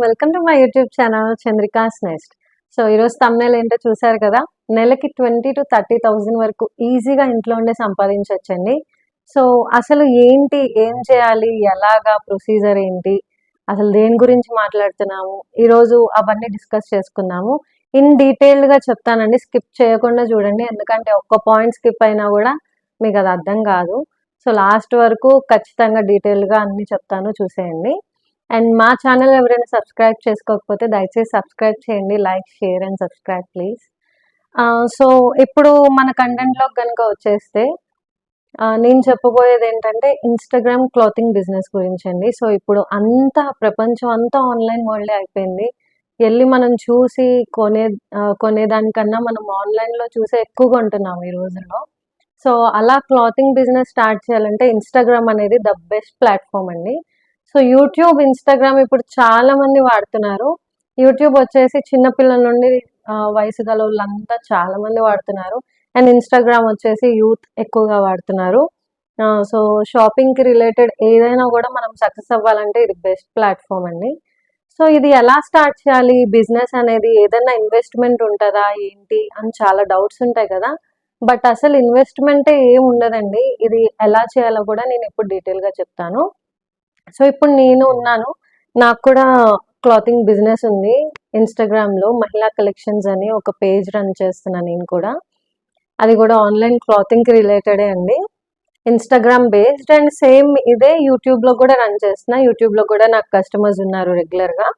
Welcome to my YouTube channel Chandrika's nest. So ఈరోజు thumbnail ఏంటో చూసారు కదా. నెలకి 20,000 to 30,000 వరకు ఈజీగా ఇంట్లో ఉండే సంపాదించవచ్చండి. సో అసలు ఏంటి, ఏం చేయాలి, ఎలాగా, ప్రొసీజర్ ఏంటి, అసలు దేని గురించి మాట్లాడుతున్నాము ఈరోజు అవన్నీ డిస్కస్ చేసుకుందాము. ఇన్ డీటెయిల్డ్గా చెప్తానండి, స్కిప్ చేయకుండా చూడండి. ఎందుకంటే ఒక్క పాయింట్ స్కిప్ అయినా కూడా మీకు అది అర్థం కాదు. సో లాస్ట్ వరకు ఖచ్చితంగా డీటెయిల్గా అన్నీ చెప్తాను, చూసేయండి. అండ్ మా ఛానల్ ఎవరైనా సబ్స్క్రైబ్ చేసుకోకపోతే దయచేసి సబ్స్క్రైబ్ చేయండి. Like, share and subscribe please. So ఇప్పుడు మన కంటెంట్లో కనుక వచ్చేస్తే నేను చెప్పబోయేది ఏంటంటే ఇన్స్టాగ్రామ్ క్లాతింగ్ బిజినెస్ గురించి అండి. సో ఇప్పుడు అంతా ప్రపంచం అంతా ఆన్లైన్ వరల్డే అయిపోయింది. వెళ్ళి మనం చూసి కొనేదానికన్నా మనం ఆన్లైన్లో చూసే ఎక్కువ కొంటున్నాం ఈ రోజుల్లో. సో అలా క్లాతింగ్ బిజినెస్ స్టార్ట్ చేయాలంటే ఇన్స్టాగ్రామ్ అనేది ద బెస్ట్ ప్లాట్ఫామ్ అండి. సో యూట్యూబ్, ఇన్స్టాగ్రామ్ ఇప్పుడు చాలా మంది వాడుతున్నారు. యూట్యూబ్ వచ్చేసి చిన్నపిల్లల నుండి వయసు గల వాళ్ళంతా చాలా మంది వాడుతున్నారు. అండ్ ఇన్స్టాగ్రామ్ వచ్చేసి యూత్ ఎక్కువగా వాడుతున్నారు. సో షాపింగ్కి రిలేటెడ్ ఏదైనా కూడా మనం సక్సెస్ అవ్వాలంటే ఇది బెస్ట్ ప్లాట్ఫామ్ అండి. సో ఇది ఎలా స్టార్ట్ చేయాలి బిజినెస్ అనేది, ఏదైనా ఇన్వెస్ట్మెంట్ ఉంటుందా ఏంటి అని చాలా డౌట్స్ ఉంటాయి కదా. బట్ అసలు ఇన్వెస్ట్మెంటే ఏం ఉండదండి. ఇది ఎలా చేయాలో కూడా నేను ఇప్పుడు డీటెయిల్గా చెప్తాను. సో ఇప్పుడు నేను ఉన్నాను, నాకు కూడా క్లాతింగ్ బిజినెస్ ఉంది. ఇన్స్టాగ్రామ్లో మహిళా కలెక్షన్స్ అని ఒక పేజ్ రన్ చేస్తున్నాను నేను కూడా. అది కూడా ఆన్లైన్ క్లాతింగ్కి రిలేటెడే అండి, ఇన్స్టాగ్రామ్ బేస్డ్. అండ్ సేమ్ ఇదే యూట్యూబ్లో కూడా రన్ చేస్తున్నా. యూట్యూబ్లో కూడా నాకు కస్టమర్స్ ఉన్నారు రెగ్యులర్గా.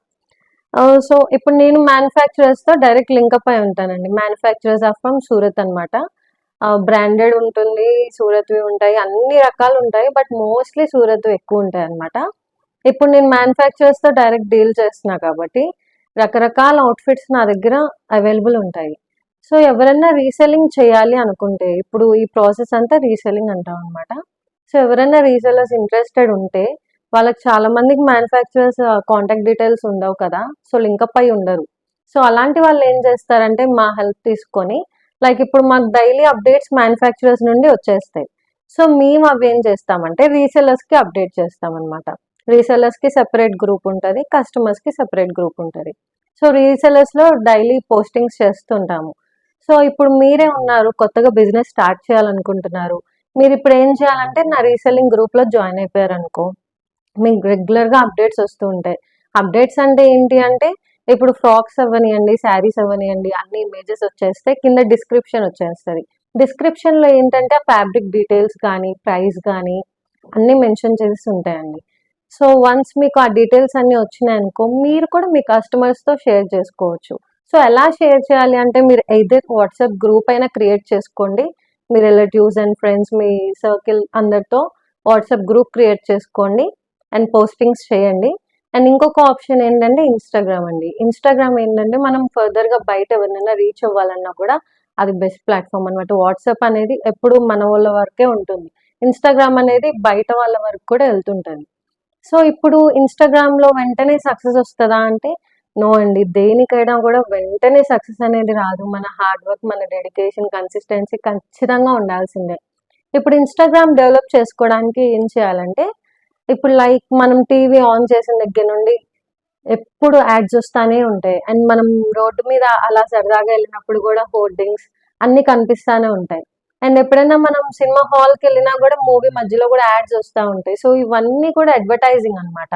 సో ఇప్పుడు నేను మ్యానుఫ్యాక్చరర్స్తో డైరెక్ట్ లింకప్ అయి ఉంటానండి. మ్యానుఫ్యాక్చరర్స్ ఆర్ ఫ్రమ్ సూరత్ అనమాట. బ్రాండెడ్ ఉంటుంది, సూరత్వి ఉంటాయి, అన్ని రకాలు ఉంటాయి. బట్ మోస్ట్లీ సూరత్ ఎక్కువ ఉంటాయి అనమాట. ఇప్పుడు నేను మ్యానుఫ్యాక్చరర్స్తో డైరెక్ట్ డీల్ చేస్తున్నా కాబట్టి రకరకాల అవుట్ఫిట్స్ నా దగ్గర అవైలబుల్ ఉంటాయి. సో ఎవరైనా రీసెల్లింగ్ చేయాలి అనుకుంటే, ఇప్పుడు ఈ ప్రాసెస్ అంతా రీసెల్లింగ్ అంటాం అనమాట. సో ఎవరైనా రీసెల్లర్స్ ఇంట్రెస్టెడ్ ఉంటే వాళ్ళకి చాలా మందికి మ్యానుఫ్యాక్చరర్స్ కాంటాక్ట్ డీటెయిల్స్ ఉండవు కదా, సో లింకప్ అయి ఉండరు. సో అలాంటి వాళ్ళు ఏం చేస్తారంటే మా హెల్ప్ తీసుకొని, లైక్ ఇప్పుడు మాకు డైలీ అప్డేట్స్ మ్యానుఫ్యాక్చరర్స్ నుండి వచ్చేస్తాయి. సో మేము అవి ఏం చేస్తామంటే రీసెల్లర్స్కి అప్డేట్ చేస్తామన్నమాట. రీసెల్లర్స్కి సెపరేట్ గ్రూప్ ఉంటుంది, కస్టమర్స్కి సెపరేట్ గ్రూప్ ఉంటుంది. సో రీసెల్లర్స్లో డైలీ పోస్టింగ్స్ చేస్తుంటాము. సో ఇప్పుడు మీరే ఉన్నారు, కొత్తగా బిజినెస్ స్టార్ట్ చేయాలనుకుంటున్నారు, మీరు ఇప్పుడు ఏం చేయాలంటే నా రీసెల్లింగ్ గ్రూప్లో జాయిన్ అయిపోయారు అనుకో, మీకు రెగ్యులర్గా అప్డేట్స్ వస్తూ ఉంటాయి. అప్డేట్స్ అంటే ఏంటి అంటే ఇప్పుడు ఫ్రాక్స్ అవ్వనియండి, శారీస్ అవ్వనియండి, అన్ని ఇమేజెస్ వచ్చేస్తే కింద డిస్క్రిప్షన్ వచ్చేస్తుంది. డిస్క్రిప్షన్లో ఏంటంటే ఆ ఫ్యాబ్రిక్ డీటెయిల్స్ కానీ ప్రైస్ కానీ అన్నీ మెన్షన్ చేసి ఉంటాయండి. సో వన్స్ మీకు ఆ డీటెయిల్స్ అన్నీ వచ్చినాయనుకో, మీరు కూడా మీ కస్టమర్స్తో షేర్ చేసుకోవచ్చు. సో ఎలా షేర్ చేయాలి అంటే మీరు ఎయిదర్ వాట్సాప్ గ్రూప్ అయినా క్రియేట్ చేసుకోండి. మీ రిలేటివ్స్ అండ్ ఫ్రెండ్స్, మీ సర్కిల్ అందరితో వాట్సాప్ గ్రూప్ క్రియేట్ చేసుకోండి అండ్ పోస్టింగ్స్ చేయండి. అండ్ ఇంకొక ఆప్షన్ ఏంటంటే ఇన్స్టాగ్రామ్ అండి. ఇన్స్టాగ్రామ్ ఏంటంటే మనం ఫర్దర్గా బయట ఎవరినైనా రీచ్ అవ్వాలన్నా కూడా అది బెస్ట్ ప్లాట్ఫామ్ అనమాట. వాట్సాప్ అనేది ఎప్పుడు మన వాళ్ళ వరకే ఉంటుంది, ఇన్స్టాగ్రామ్ అనేది బయట వాళ్ళ వరకు కూడా వెళ్తుంటుంది. సో ఇప్పుడు ఇన్స్టాగ్రామ్లో వెంటనే సక్సెస్ వస్తుందా అంటే నో అండి. దేనికైనా కూడా వెంటనే సక్సెస్ అనేది రాదు. మన హార్డ్ వర్క్, మన డెడికేషన్, కన్సిస్టెన్సీ ఖచ్చితంగా ఉండాల్సిందే. ఇప్పుడు ఇన్స్టాగ్రామ్ డెవలప్ చేసుకోవడానికి ఏం చేయాలంటే, ఇప్పుడు లైక్ మనం టీవీ ఆన్ చేసిన దగ్గర నుండి ఎప్పుడు యాడ్స్ వస్తానే ఉంటాయి. అండ్ మనం రోడ్డు మీద అలా సరదాగా వెళ్ళినప్పుడు కూడా హోర్డింగ్స్ అన్నీ కనిపిస్తూనే ఉంటాయి. అండ్ ఎప్పుడైనా మనం సినిమా హాల్కి వెళ్ళినా కూడా మూవీ మధ్యలో కూడా యాడ్స్ వస్తూ ఉంటాయి. సో ఇవన్నీ కూడా అడ్వర్టైజింగ్ అనమాట.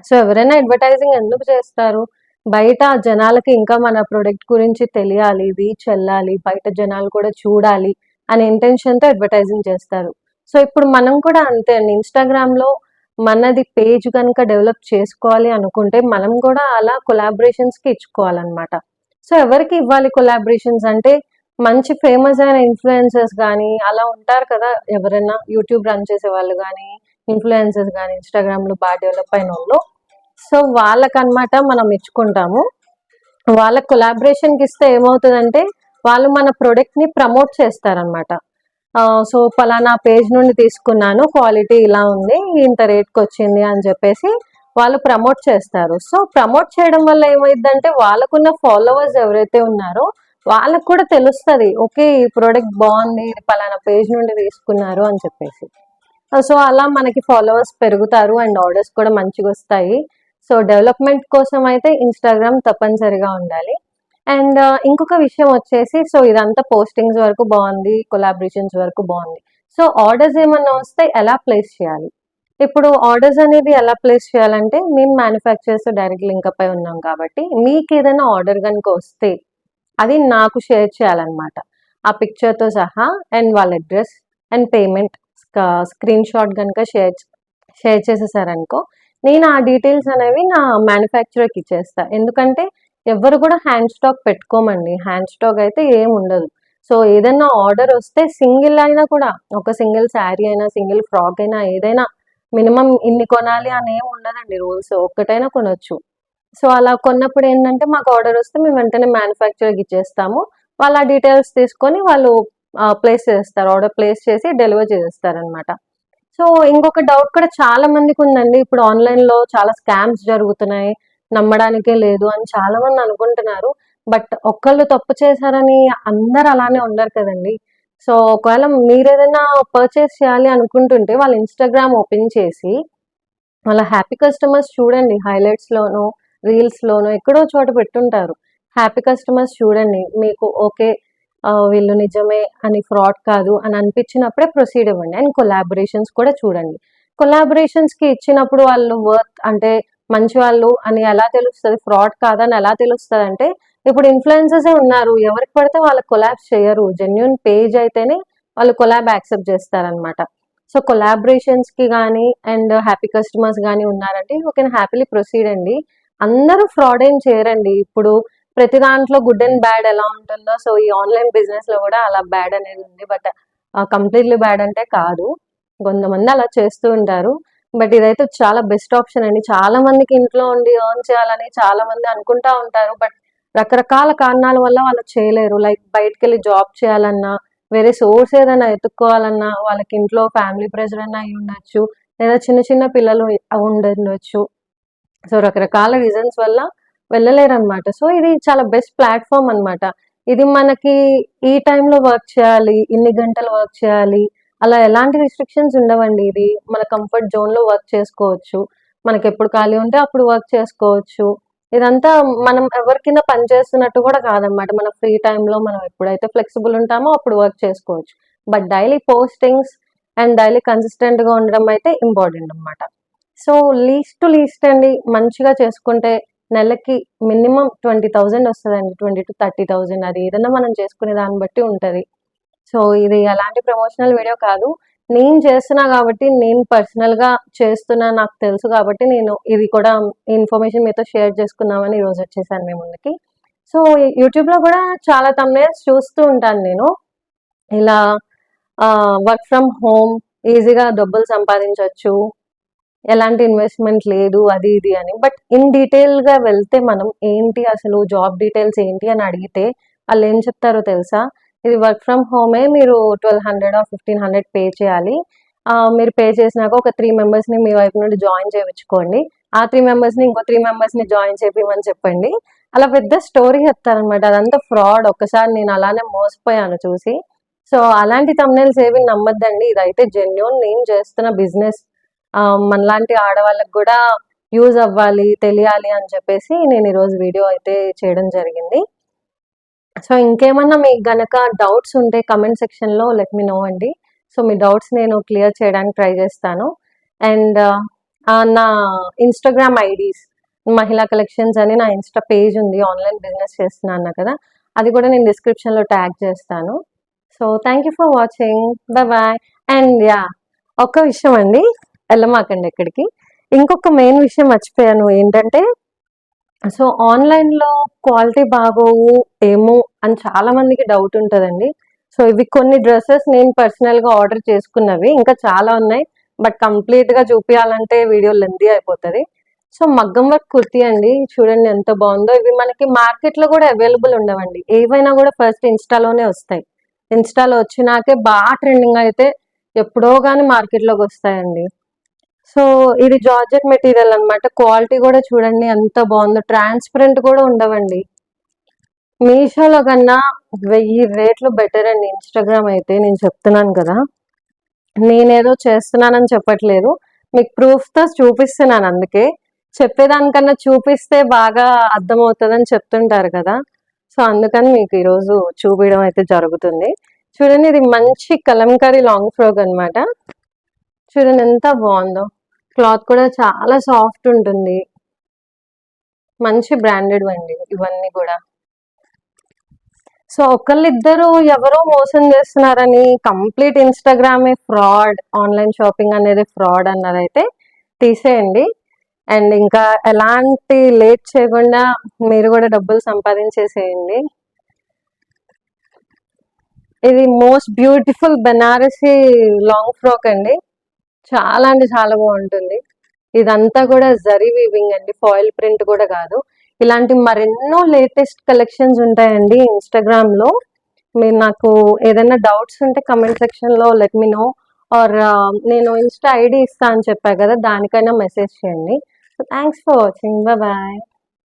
సో ఎవరైనా అడ్వర్టైజింగ్ ఎందుకు చేస్తారు? బయట జనాలకి ఇంకా మన ప్రొడక్ట్ గురించి తెలియాలి, రీచ్ వెళ్ళాలి, బయట జనాలు కూడా చూడాలి అనే ఇంటెన్షన్తో అడ్వర్టైజింగ్ చేస్తారు. సో ఇప్పుడు మనం కూడా అంతే అండి. ఇన్స్టాగ్రామ్లో మనది పేజ్ కనుక డెవలప్ చేసుకోవాలి అనుకుంటే మనం కూడా అలా కొలాబరేషన్స్కి ఇచ్చుకోవాలన్నమాట. సో ఎవరికి ఇవ్వాలి కొలాబరేషన్స్ అంటే, మంచి ఫేమస్ అయిన ఇన్ఫ్లుయెన్సర్స్ కానీ అలా ఉంటారు కదా, ఎవరైనా యూట్యూబ్ రన్ చేసే వాళ్ళు కానీ ఇన్ఫ్లుయెన్సర్స్ కానీ ఇన్స్టాగ్రామ్లో బాగా డెవలప్ అయిన వాళ్ళు, సో వాళ్ళకన్నమాట మనం ఇచ్చుకుంటాము. వాళ్ళకి కొలాబరేషన్కి ఇస్తే ఏమవుతుందంటే వాళ్ళు మన ప్రోడక్ట్ని ప్రమోట్ చేస్తారనమాట. సో పలానా పేజ్ నుండి తీసుకున్నాను, క్వాలిటీ ఇలా ఉంది, ఇంత రేట్కి వచ్చింది అని చెప్పేసి వాళ్ళు ప్రమోట్ చేస్తారు. సో ప్రమోట్ చేయడం వల్ల ఏమైందంటే వాళ్ళకున్న ఫాలోవర్స్ ఎవరైతే ఉన్నారో వాళ్ళకు కూడా తెలుస్తుంది, ఓకే ఈ ప్రోడక్ట్ బాగుంది, ఇది పలానా పేజ్ నుండి తీసుకున్నారు అని చెప్పేసి. సో అలా మనకి ఫాలోవర్స్ పెరుగుతారు అండ్ ఆర్డర్స్ కూడా మంచిగా వస్తాయి. సో డెవలప్మెంట్ కోసం అయితే ఇన్స్టాగ్రామ్ తప్పనిసరిగా ఉండాలి. అండ్ ఇంకొక విషయం వచ్చేసి, సో ఇదంతా పోస్టింగ్స్ వరకు బాగుంది, కొలాబరేషన్స్ వరకు బాగుంది. సో ఆర్డర్స్ ఏమన్నా వస్తే ఎలా ప్లేస్ చేయాలి? ఇప్పుడు ఆర్డర్స్ అనేది ఎలా ప్లేస్ చేయాలంటే, మేము మ్యానుఫ్యాక్చరర్స్ డైరెక్ట్ లింకప్ అయి ఉన్నాం కాబట్టి, మీకు ఏదైనా ఆర్డర్ కనుక వస్తే అది నాకు షేర్ చేయాలన్నమాట. ఆ పిక్చర్తో సహా అండ్ వాళ్ళ address and payment screen shot కనుక షేర్ చేసేసారనుకో, నేను ఆ డీటెయిల్స్ అనేవి నా మ్యానుఫ్యాక్చరర్కి ఇచ్చేస్తా. ఎందుకంటే ఎవరు కూడా హ్యాండ్ స్టాక్ పెట్టుకోమండి. హ్యాండ్ స్టాక్ అయితే ఏం ఉండదు. సో ఏదైనా ఆర్డర్ వస్తే సింగిల్ అయినా కూడా, ఒక సింగిల్ శారీ అయినా, సింగిల్ ఫ్రాక్ అయినా, ఏదైనా మినిమం ఇన్ని కొనాలి అని ఏం ఉండదండి రూల్స్. ఒక్కటైనా కొనొచ్చు. సో అలా కొన్నప్పుడు ఏంటంటే, మాకు ఆర్డర్ వస్తే మేము వెంటనే మ్యానుఫ్యాక్చరర్కి ఇచ్చేస్తాము. వాళ్ళ డీటెయిల్స్ తీసుకొని వాళ్ళు ప్లేస్ చేస్తారు. ఆర్డర్ ప్లేస్ చేసి డెలివర్ చేసేస్తారనమాట. సో ఇంకొక డౌట్ కూడా చాలా మందికి ఉందండి. ఇప్పుడు ఆన్లైన్లో చాలా స్కామ్స్ జరుగుతున్నాయి, నమ్మడానికే లేదు అని చాలా మంది అనుకుంటున్నారు. బట్ ఒక్కళ్ళు తప్పు చేశారని అందరు అలానే ఉండరు కదండి. సో ఒకవేళ మీరు ఏదైనా పర్చేస్ చేయాలి అనుకుంటుంటే, వాళ్ళ ఇన్స్టాగ్రామ్ ఓపెన్ చేసి వాళ్ళ హ్యాపీ కస్టమర్స్ చూడండి. హైలైట్స్లోనో రీల్స్లోనో ఎక్కడో చోట పెట్టుంటారు. హ్యాపీ కస్టమర్స్ చూడండి. మీకు ఓకే, వీళ్ళు నిజమే అని, ఫ్రాడ్ కాదు అని అనిపించినప్పుడే ప్రొసీడ్ ఇవ్వండి. అండ్ కొలాబరేషన్స్ కూడా చూడండి. కొలాబరేషన్స్కి ఇచ్చినప్పుడు వాళ్ళు వర్త్ అంటే మంచి వాళ్ళు అని ఎలా తెలుస్తుంది, ఫ్రాడ్ కాదని ఎలా తెలుస్తుంది అంటే, ఇప్పుడు ఇన్ఫ్లుయెన్సర్సే ఉన్నారు, ఎవరికి పడితే వాళ్ళకి కొలాబ్స్ చేయరు. జెన్యున్ పేజ్ అయితేనే వాళ్ళు కొలాబ్ యాక్సెప్ట్ చేస్తారనమాట. సో కొలాబరేషన్స్కి కానీ అండ్ హ్యాపీ కస్టమర్స్ కానీ ఉన్నారంటే యూ కెన్ హ్యాపీలీ ప్రొసీడ్ అండి. అందరూ ఫ్రాడ్ ఏం చేయరండి. ఇప్పుడు ప్రతి దాంట్లో గుడ్ అండ్ బ్యాడ్ ఎలా ఉంటుందో, సో ఈ ఆన్లైన్ బిజినెస్లో కూడా అలా బ్యాడ్ అనేది ఉంది. బట్ కంప్లీట్లీ బ్యాడ్ అంటే కాదు, కొంతమంది అలా చేస్తూ ఉంటారు. బట్ ఇదైతే చాలా బెస్ట్ ఆప్షన్ అండి. చాలా మందికి ఇంట్లో ఉండి ఎర్న్ చేయాలని చాలా మంది అనుకుంటా ఉంటారు. బట్ రకరకాల కారణాల వల్ల వాళ్ళు చేయలేరు. లైక్ బయటకు వెళ్ళి జాబ్ చేయాలన్నా, వేరే సోర్స్ ఏదైనా ఎత్తుక్కోవాలన్నా, వాళ్ళకి ఇంట్లో ఫ్యామిలీ ప్రెషర్ అన్నా అయి ఉండొచ్చు, లేదా చిన్న చిన్న పిల్లలు ఉండొచ్చు. సో రకరకాల రీజన్స్ వల్ల వెళ్ళలేరు అనమాట. సో ఇది చాలా బెస్ట్ ప్లాట్ఫామ్ అనమాట. ఇది మనకి ఈ టైంలో వర్క్ చేయాలి, ఇన్ని గంటలు వర్క్ చేయాలి, అలా ఎలాంటి రిస్ట్రిక్షన్స్ ఉండవండి. ఇది మన కంఫర్ట్ జోన్లో వర్క్ చేసుకోవచ్చు. మనకి ఎప్పుడు ఖాళీ ఉంటే అప్పుడు వర్క్ చేసుకోవచ్చు. ఇదంతా మనం ఎవరి కింద పని చేస్తున్నట్టు కూడా కాదనమాట. మన ఫ్రీ టైంలో మనం ఎప్పుడైతే ఫ్లెక్సిబుల్ ఉంటామో అప్పుడు వర్క్ చేసుకోవచ్చు. But daily postings and daily కన్సిస్టెంట్గా ఉండడం అయితే ఇంపార్టెంట్ అనమాట. సో లీస్ట్ టు లీస్ట్ అండి, మంచిగా చేసుకుంటే నెలకి మినిమం 20,000 వస్తుందండి. 20,000 to 30,000. అది ఏదైనా మనం చేసుకునే దాన్ని బట్టి ఉంటుంది. సో ఇది ఎలాంటి ప్రమోషనల్ వీడియో కాదు, నేను చేస్తున్నా కాబట్టి, నేను పర్సనల్గా చేస్తున్నా, నాకు తెలుసు కాబట్టి నేను ఇది కూడా ఇన్ఫర్మేషన్ మీతో షేర్ చేసుకుందామని ఈరోజు వచ్చేసాను మీ ముందుకి. సో యూట్యూబ్లో కూడా చాలా thumbnails చూస్తూ ఉంటాను నేను. ఇలా వర్క్ ఫ్రమ్ హోమ్, ఈజీగా డబ్బులు సంపాదించవచ్చు, ఎలాంటి ఇన్వెస్ట్మెంట్ లేదు, అది ఇది అని. బట్ ఇన్ డీటెయిల్గా వెళ్తే మనం ఏంటి అసలు జాబ్ డీటెయిల్స్ ఏంటి అని అడిగితే వాళ్ళు ఏం చెప్తారో తెలుసా? ఇది వర్క్ ఫ్రమ్ హోమే, మీరు 1,200 or 1,500 పే చేయాలి. మీరు పే చేసినాక ఒక 3 మెంబర్స్ని మీ వైపు నుండి జాయిన్ చేయించుకోండి. ఆ 3 మెంబర్స్ని ఇంకో 3 మెంబర్స్ని జాయిన్ చేయించమని చెప్పండి. అలా పెద్ద స్టోరీ చెప్తారనమాట. అదంతా ఫ్రాడ్. ఒక్కసారి నేను అలానే మోసపోయాను చూసి. సో అలాంటి thumbnails ఏవి నమ్మద్దండి. ఇదైతే జెన్యూన్, నేను చేస్తున్న బిజినెస్. మనలాంటి ఆడవాళ్ళకి కూడా యూజ్ అవ్వాలి, తెలియాలి అని చెప్పేసి నేను ఈరోజు వీడియో అయితే చేయడం జరిగింది. సో ఇంకేమన్నా మీకు గనక డౌట్స్ ఉంటే కమెంట్ సెక్షన్లో లెట్ మీ నో అండి. సో మీ డౌట్స్ నేను క్లియర్ చేయడానికి ట్రై చేస్తాను. అండ్ నా ఇన్స్టాగ్రామ్ ఐడీస్, మహిళా కలెక్షన్స్ అని నా ఇన్స్టా పేజ్ ఉంది, ఆన్లైన్ బిజినెస్ చేస్తున్నాను కదా, అది కూడా నేను డిస్క్రిప్షన్లో ట్యాగ్ చేస్తాను. So thank you for watching, bye. And yeah, ఒక్క విషయం అండి, వెళ్ళమాకండి ఎక్కడికి. ఇంకొక మెయిన్ విషయం మర్చిపోయాను ఏంటంటే, సో ఆన్లైన్లో క్వాలిటీ బాగోవు ఏమో అని చాలా మందికి డౌట్ ఉంటుందండి. సో ఇవి కొన్ని డ్రెస్సెస్ నేను పర్సనల్గా ఆర్డర్ చేసుకున్నవి, ఇంకా చాలా ఉన్నాయి. బట్ కంప్లీట్గా చూపించాలంటే వీడియో లెంతీ అయిపోతుంది. సో మగ్గం వర్క్ కుర్తీ అండి, చూడండి ఎంత బాగుందో. ఇవి మనకి మార్కెట్లో కూడా అవైలబుల్ ఉండవండి. ఏవైనా కూడా ఫస్ట్ ఇన్స్టాలోనే వస్తాయి. ఇన్స్టాలో వచ్చినాకే బాగా ట్రెండింగ్ అయితే ఎప్పుడో కానీ మార్కెట్లోకి వస్తాయండి. సో ఇది జార్జెట్ మెటీరియల్ అనమాట. క్వాలిటీ కూడా చూడండి ఎంత బాగుందో, ట్రాన్స్పరెంట్ కూడా ఉండవండి. మీషోలో కన్నా 1000 రేట్లు బెటర్ అండి ఇన్స్టాగ్రామ్ అయితే, నేను చెప్తున్నాను కదా. నేనేదో చేస్తున్నానని చెప్పట్లేదు, మీకు ప్రూఫ్తో చూపిస్తున్నాను అందుకే. చెప్పేదానికన్నా చూపిస్తే బాగా అర్థమవుతుందని చెప్తుంటారు కదా. సో అందుకని మీకు ఈరోజు చూపించడం అయితే జరుగుతుంది. చూడండి, ఇది మంచి కలంకారీ లాంగ్ ఫ్రాక్ అన్నమాట. చూడండి ఎంత బాగుందో. క్లాత్ కూడా చాలా సాఫ్ట్ ఉంటుంది. మంచి బ్రాండెడ్ అండి ఇవన్నీ కూడా. సో ఒకళ్ళిద్దరు ఎవరో మోసం చేస్తున్నారని కంప్లీట్ ఇన్స్టాగ్రామే ఫ్రాడ్, ఆన్లైన్ షాపింగ్ అనేది ఫ్రాడ్ అన్నదైతే తీసేయండి. అండ్ ఇంకా ఎలాంటి లేట్ చేయకుండా మీరు కూడా డబ్బులు సంపాదించేసేయండి. ఇది most beautiful Banarasi long frock అండి. చాలా అంటే చాలా బాగుంటుంది. ఇదంతా కూడా జరీ వీవింగ్ అండి, ఫాయిల్ ప్రింట్ కూడా కాదు. ఇలాంటి మరెన్నో లేటెస్ట్ కలెక్షన్స్ ఉంటాయండి ఇన్స్టాగ్రామ్ లో. మీరు నాకు ఏదైనా డౌట్స్ ఉంటే కమెంట్ సెక్షన్ లో లెట్ మీ నో, ఆర్ నేను ఇన్స్టా ఐడి ఇస్తా అని చెప్పా కదా, దానికైనా మెసేజ్ చేయండి. So thanks for watching. Bye.